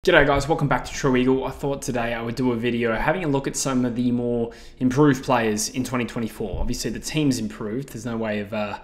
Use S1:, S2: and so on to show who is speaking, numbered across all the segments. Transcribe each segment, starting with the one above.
S1: G'day guys, welcome back to True Eagle. I thought today I would do a video having a look at some of the more improved players in 2024. Obviously the team's improved, there's no way of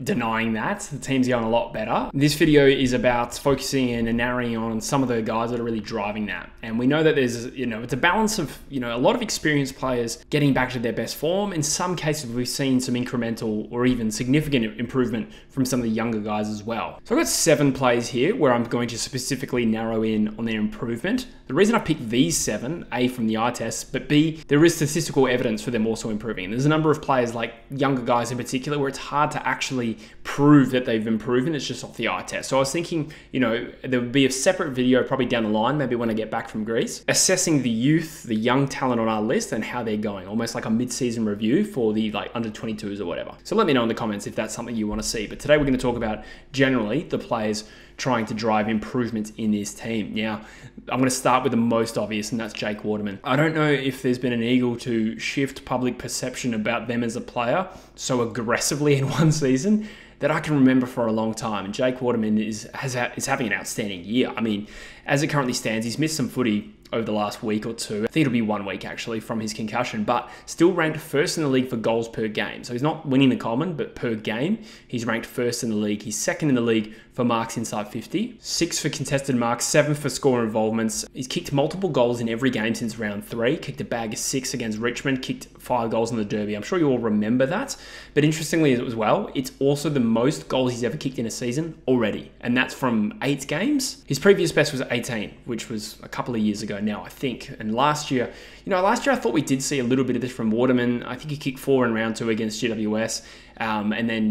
S1: denying that. The team's going a lot better. This video is about focusing in and narrowing on some of the guys that are really driving that. And we know that there's, it's a balance of, a lot of experienced players getting back to their best form. In some cases, we've seen some incremental or even significant improvement from some of the younger guys as well. So I've got 7 players here where I'm going to specifically narrow in on their improvement. The reason I picked these 7, A, from the eye test, but B, there is statistical evidence for them also improving. And there's a number of players, like younger guys in particular, where it's hard to actually prove that they've improved, it's just off the eye test. So I was thinking, there would be a separate video probably down the line, maybe when I get back from Greece, assessing the youth, the young talent on our list and how they're going, almost like a mid-season review for the under 22s or whatever. So let me know in the comments if that's something you want to see. But today we're going to talk about generally the players trying to drive improvements in this team. Now, I'm going to start with the most obvious, and that's Jake Waterman. I don't know if there's been an Eagle to shift public perception about them as a player so aggressively in one season that I can remember for a long time. And Jake Waterman is having an outstanding year. I mean, as it currently stands, he's missed some footy over the last week or two. I think it'll be 1 week actually from his concussion, but still ranked first in the league for goals per game. So he's not winning the common, but per game, he's ranked first in the league. He's second in the league for marks inside 50, 6 for contested marks, 7 for score involvements. He's kicked multiple goals in every game since round 3, kicked a bag of 6 against Richmond, kicked 5 goals in the Derby. I'm sure you all remember that. But interestingly as well, it's also the most goals he's ever kicked in a season already. And that's from 8 games. His previous best was 18, which was a couple of years ago now, I think. And last year I thought we did see a little bit of this from Waterman. I think he kicked 4 in round 2 against GWS. And then,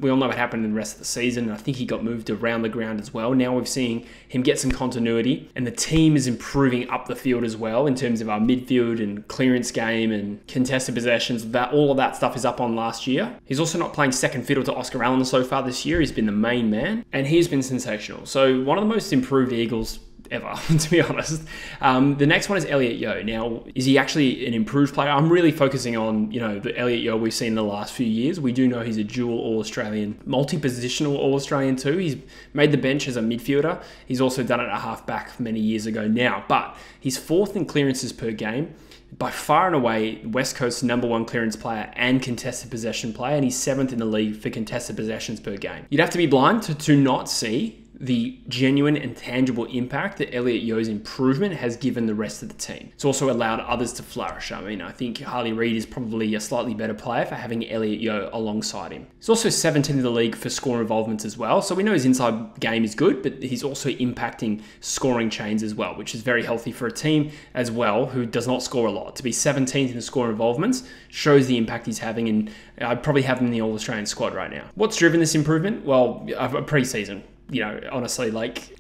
S1: we all know what happened in the rest of the season. And I think he got moved around the ground as well. Now we're seeing him get some continuity, and the team is improving up the field as well in terms of our midfield and clearance game and contested possessions. All of that stuff is up on last year. He's also not playing second fiddle to Oscar Allen so far this year. He's been the main man, and he's been sensational. So one of the most improved Eagles ever, to be honest. The next one is Elliot Yeo. Now, is he actually an improved player? I'm really focusing on, the Elliot Yeo we've seen in the last few years. We do know he's a dual All-Australian, multi-positional All-Australian too. He's made the bench as a midfielder. He's also done it at half-back many years ago now, but he's 4th in clearances per game. By far and away, West Coast's #1 clearance player and contested possession player, and he's 7th in the league for contested possessions per game. You'd have to be blind to not see the genuine and tangible impact that Elliot Yeo's improvement has given the rest of the team. It's also allowed others to flourish. I mean, I think Harley Reid is probably a slightly better player for having Elliot Yeo alongside him. He's also 17th in the league for score involvements as well. So we know his inside game is good, but he's also impacting scoring chains as well, which is very healthy for a team as well who does not score a lot. To be 17th in score involvements shows the impact he's having, and I'd probably have him in the All-Australian squad right now. What's driven this improvement? Well, a pre-season. Honestly,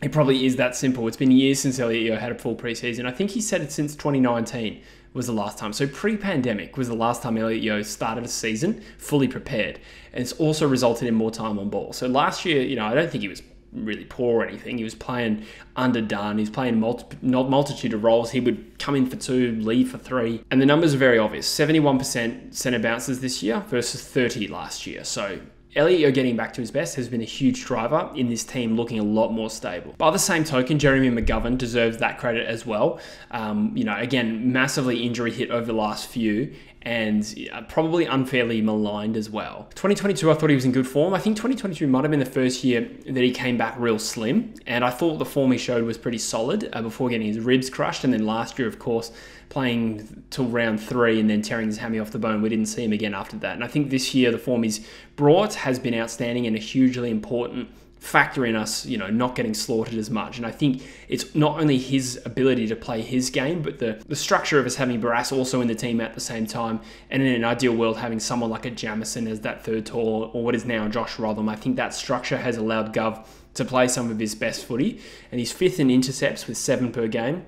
S1: it probably is that simple. It's been years since Elliot Yeo had a full preseason. I think he said it since 2019 was the last time. So pre-pandemic was the last time Elliot Yeo started a season fully prepared. And it's also resulted in more time on ball. So last year, I don't think he was really poor or anything. He was playing underdone. He was playing multitude of roles. He would come in for 2, leave for 3. And the numbers are very obvious. 71% centre bounces this year versus 30 last year. So Elliot Yeo getting back to his best has been a huge driver in this team looking a lot more stable. By the same token, Jeremy McGovern deserves that credit as well. Again, massively injury hit over the last few, and probably unfairly maligned as well. 2022, I thought he was in good form. I think 2022 might have been the first year that he came back real slim, and I thought the form he showed was pretty solid before getting his ribs crushed, and then last year, of course, playing till round 3 and then tearing his hammy off the bone. We didn't see him again after that. And I think this year the form he's brought has been outstanding and a hugely important factor in us, not getting slaughtered as much. And I think it's not only his ability to play his game, but the structure of us having Barras also in the team at the same time, and in an ideal world having someone like a Jamison as that third tall, or what is now Josh Rotham. I think that structure has allowed Gov to play some of his best footy, and he's 5th in intercepts with 7 per game.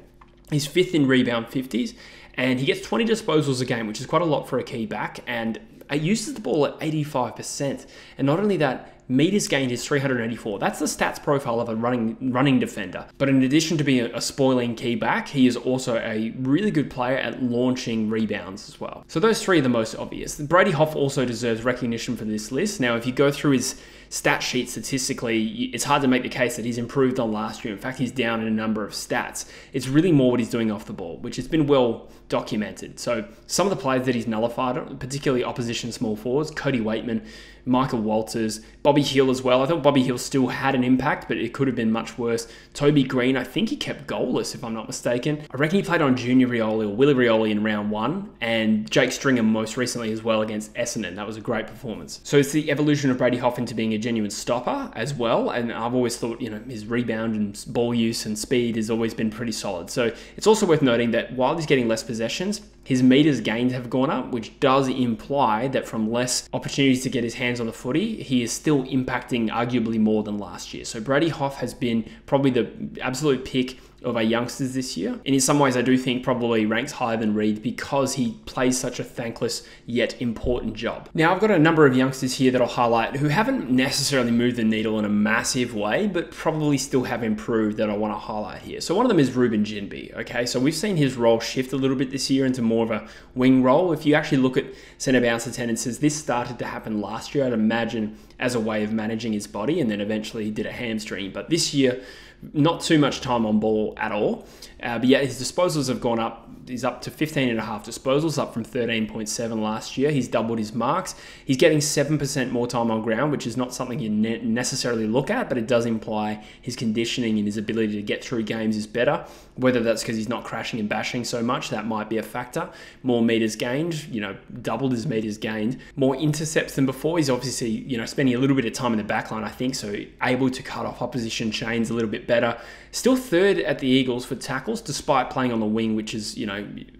S1: He's 5th in rebound 50s, and he gets 20 disposals a game, which is quite a lot for a key back, and uses the ball at 85%. And not only that, meters gained is 384. That's the stats profile of a running defender. But in addition to being a spoiling key back, he is also a really good player at launching rebounds as well. So those 3 are the most obvious. Brady Hoff also deserves recognition for this list. Now, if you go through his stat sheet statistically, it's hard to make the case that he's improved on last year. In fact, he's down in a number of stats. It's really more what he's doing off the ball, which has been well documented. So some of the players that he's nullified, particularly opposition small forwards, Cody Waitman, Michael Walters, Bobby Hill as well. I thought Bobby Hill still had an impact, but it could have been much worse. Toby Green, I think he kept goalless, if I'm not mistaken. I reckon he played on Junior Rioli or Willie Rioli in round 1, and Jake Stringer most recently as well against Essendon. That was a great performance. So it's the evolution of Brady Hoff into being a genuine stopper as well, and I've always thought, his rebound and ball use and speed has always been pretty solid. So it's also worth noting that while he's getting less possessions, his meters gained have gone up, which does imply that from less opportunities to get his hands on the footy, he is still impacting arguably more than last year. So Brady Hoff has been probably the absolute pick of our youngsters this year. And in some ways, I do think probably ranks higher than Reid because he plays such a thankless yet important job. Now, I've got a number of youngsters here that I'll highlight who haven't necessarily moved the needle in a massive way, but probably still have improved that I want to highlight here. So one of them is Ruben Joseph, okay? So we've seen his role shift a little bit this year into more of a wing role. If you actually look at centre bounce attendances, this started to happen last year, I'd imagine, as a way of managing his body, and then eventually he did a hamstring. But this year, not too much time on ball at all. But yeah, his disposals have gone up. He's up to 15.5 disposals, up from 13.7 last year. He's doubled his marks. He's getting 7% more time on ground, which is not something you necessarily look at, but it does imply his conditioning and his ability to get through games is better. Whether that's because he's not crashing and bashing so much, that might be a factor. More meters gained, doubled his meters gained. More intercepts than before. He's obviously, spending a little bit of time in the back line, I think, so able to cut off opposition chains a little bit better. Still third at the Eagles for tackles, despite playing on the wing, which is,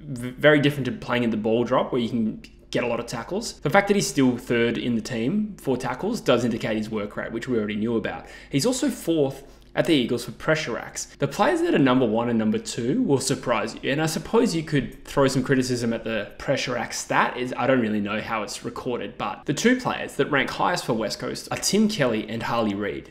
S1: very different to playing at the ball drop, where you can get a lot of tackles. The fact that he's still third in the team for tackles does indicate his work rate, which we already knew about. He's also fourth at the Eagles for pressure acts. The players that are number 1 and number 2 will surprise you. And I suppose you could throw some criticism at the pressure act stat. I don't really know how it's recorded, but the 2 players that rank highest for West Coast are Tim Kelly and Harley Reid.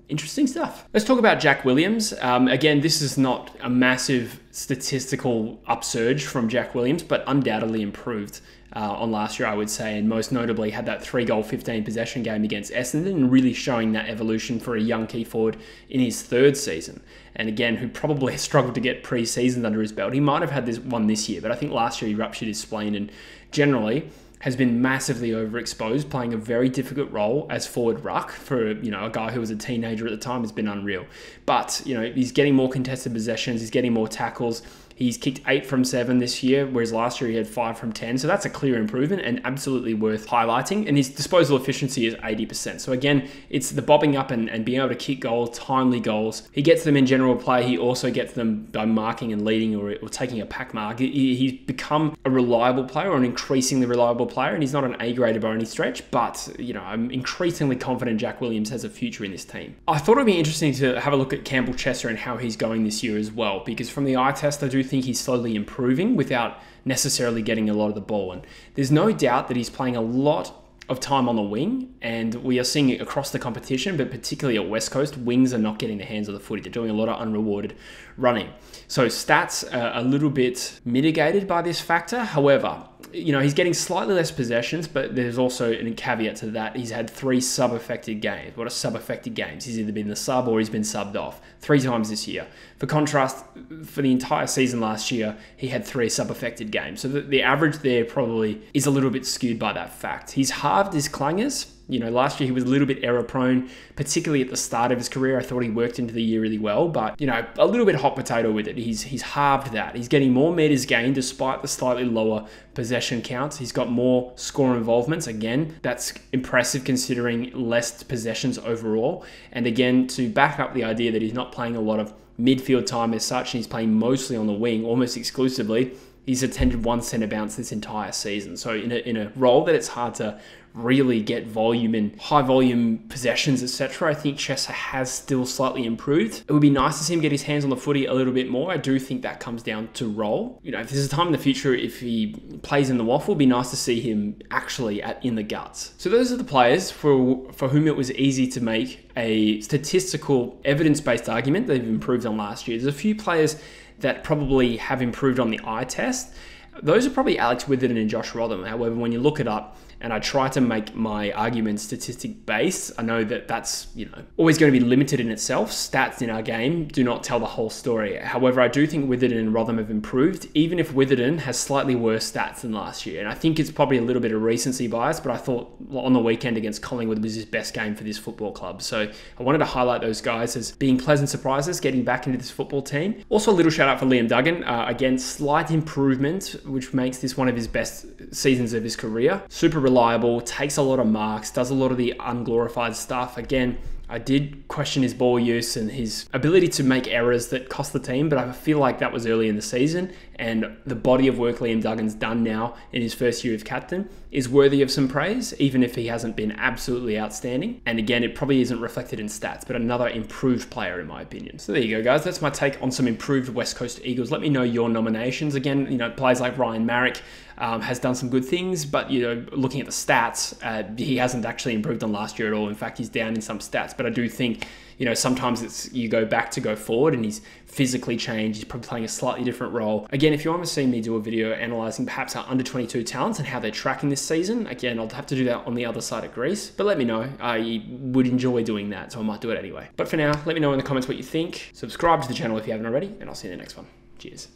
S1: Interesting stuff. Let's talk about Jack Williams. Again, this is not a massive statistical upsurge from Jack Williams, but undoubtedly improved on last year, I would say, and most notably had that 3-goal, 15-possession game against Essendon, and really showing that evolution for a young key forward in his 3rd season. And again, who probably struggled to get pre-seasons under his belt. He might have had this one this year, but I think last year he ruptured his spleen and generally has been massively overexposed, playing a very difficult role as forward ruck for, a guy who was a teenager at the time. Has been unreal. But, he's getting more contested possessions, he's getting more tackles. He's kicked 8 from 7 this year, whereas last year he had 5 from 10. So that's a clear improvement and absolutely worth highlighting. And his disposal efficiency is 80%. So again, it's the bobbing up and being able to kick goals, timely goals. He gets them in general play. He also gets them by marking and leading or taking a pack mark. He's become a reliable player, or an increasingly reliable player. And he's not an A-grader by any stretch, but, I'm increasingly confident Jack Williams has a future in this team. I thought it'd be interesting to have a look at Campbell Chester and how he's going this year as well, because from the eye test, I do think he's slowly improving without necessarily getting a lot of the ball. And there's no doubt that he's playing a lot of time on the wing, and we are seeing it across the competition, but particularly at West Coast, wings are not getting the hands of the footy. They're doing a lot of unrewarded running. So stats are a little bit mitigated by this factor. However, he's getting slightly less possessions, but there's also a caveat to that. He's had 3 sub-affected games. What are sub-affected games? He's either been the sub or he's been subbed off 3 times this year. For contrast, for the entire season last year, he had 3 sub-affected games. So the average there probably is a little bit skewed by that fact. He's halved his clangers. Last year he was a little bit error prone, particularly at the start of his career. I thought he worked into the year really well, but, a little bit hot potato with it. He's halved that. He's getting more meters gained despite the slightly lower possession counts. He's got more score involvements. Again, that's impressive considering less possessions overall. And again, to back up the idea that he's not playing a lot of midfield time as such, and he's playing mostly on the wing, almost exclusively, he's attended 1 centre bounce this entire season. So in a role that it's hard to really get volume and high volume possessions, etc., I think Chester has still slightly improved. It would be nice to see him get his hands on the footy a little bit more. I do think that comes down to role. If there's a time in the future, if he plays in the waffle, it'd be nice to see him actually in the guts. So those are the players for whom it was easy to make a statistical evidence-based argument they've improved on last year. There's a few players that probably have improved on the eye test. Those are probably Alex Witherden and Josh Rotherham. However, when you look it up, and I try to make my argument statistic based. I know that that's, always going to be limited in itself. Stats in our game do not tell the whole story. However, I do think Witherden and Rotherham have improved, even if Witherden has slightly worse stats than last year. And I think it's probably a little bit of recency bias, but I thought on the weekend against Collingwood was his best game for this football club. So I wanted to highlight those guys as being pleasant surprises, getting back into this football team. Also, a little shout out for Liam Duggan. Again, slight improvement, which makes this one of his best seasons of his career. Super reliable, takes a lot of marks, does a lot of the unglorified stuff. Again, I did question his ball use and his ability to make errors that cost the team, but I feel like that was early in the season, and the body of work Liam Duggan's done now in his first year of captain is worthy of some praise, even if he hasn't been absolutely outstanding. And again, it probably isn't reflected in stats, but another improved player in my opinion. So there you go, guys. That's my take on some improved West Coast Eagles. Let me know your nominations. Again, players like Ryan Marrick has done some good things, but looking at the stats, he hasn't actually improved on last year at all. In fact, he's down in some stats, but I do think sometimes it's you go back to go forward, and he's physically changed. He's probably playing a slightly different role. Again, if you want to see me do a video analysing perhaps our under 22 talents and how they're tracking this season, again, I'll have to do that on the other side of Greece, but let me know. I would enjoy doing that, so I might do it anyway. But for now, let me know in the comments what you think. Subscribe to the channel if you haven't already, and I'll see you in the next one. Cheers.